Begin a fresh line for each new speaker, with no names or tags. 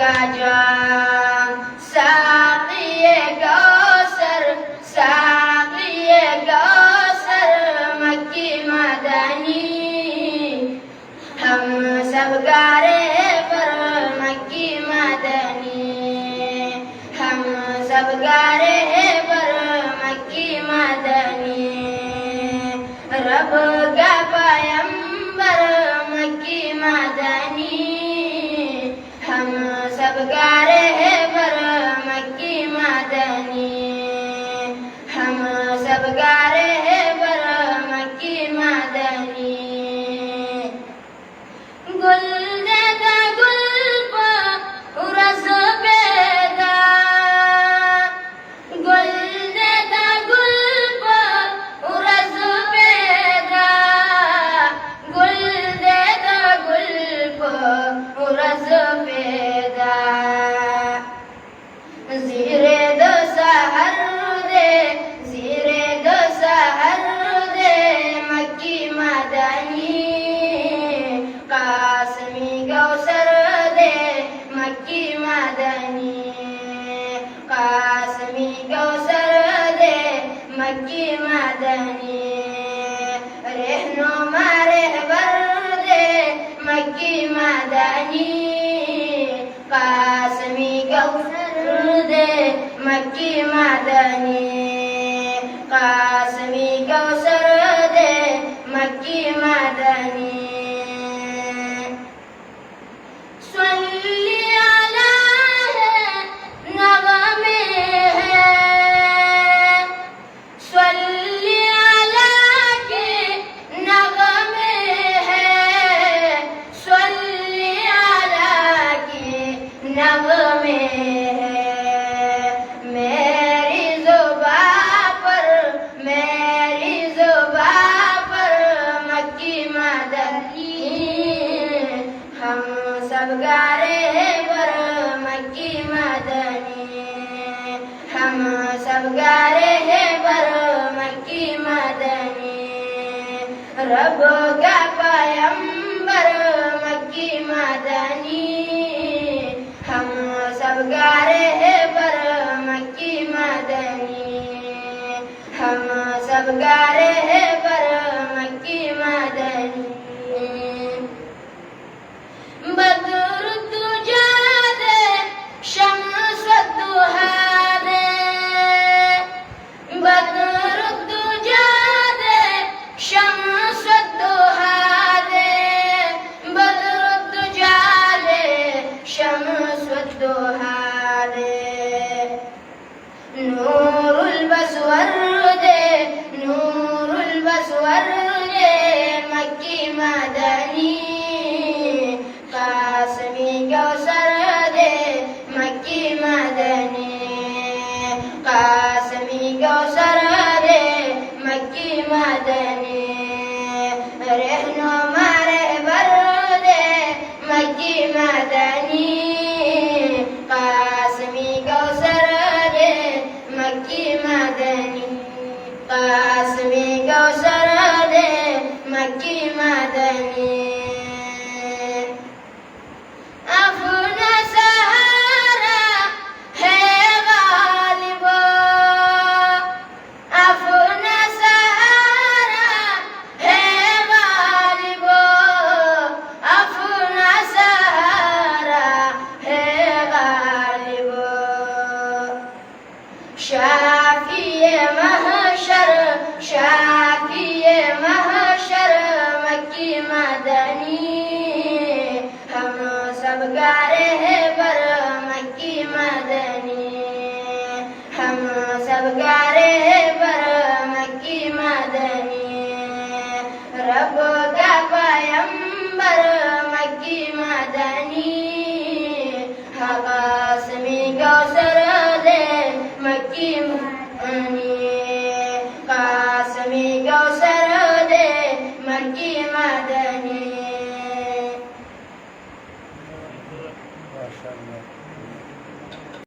का जाम साक़िए कौसर साक़िए कौसर मक्की मदनी हम सब गारे पर मक्की मदनी हम सब गारे पर मक्की मदनी रब का पैगंबर मक्की मदनी हम सब गारे पर मक्की मदनी हम सब गारे पर मक्की मदनी गुल देता गुल पर रस पैदा गुल देता गुल पर रस पैदा गुल देता गुल पर रस पैदा ज़ीरे दो सहर दे ज़ीरे दो सहर दे मक्की मदनी कासमी कौसर दे मक्की मदनी कासमी कौसर दे मक्की मदनी रहनुमा रहबर दे मक्की मदनी कासमी कौसर दे मक्की मदनी कासमी कौसर दे मक्की मदनी स्वल्ली अला है नग़मे है स्वल्ली अला के नग़मे है स्वल्ली अला के नग़मे है मेरी ज़ुबां पर मक्की मदनी हम सब गारे पर मक्की मदनी हम सब गारे पर मक्की मदनी रब का पैगंबर मक्की मदनी हम सब गारे पर मक्की मदनी हम सब गारे पर मक्की मदनी बदर तुझा दे शम्स दुहा दे बदर तुझा दे शम्स दुहा दे बदर तुझा दे शम्स दुहा दे नूरुल बसवर दे नूरुल बसवर दे मक्की मदनी कासमी कौसर दे मक्की मदनी कासमी कौसर दे मक्की मदनी रहनुमा रहबर दे मक्की मदनी कासमी कौसर दे मक्की मदनी कासमी कौसर दे मक्की मदनी अपना सहारा है गालिबो अपना सहारा है गालिबो अपना सहारा है गालिबो शाफिए महशर मक्की मदनी हम सब गारे पर मक्की मदनी हम सब गारे पर मक्की मदनी रब का पैगंबर मक्की मदनी कासमी कौसर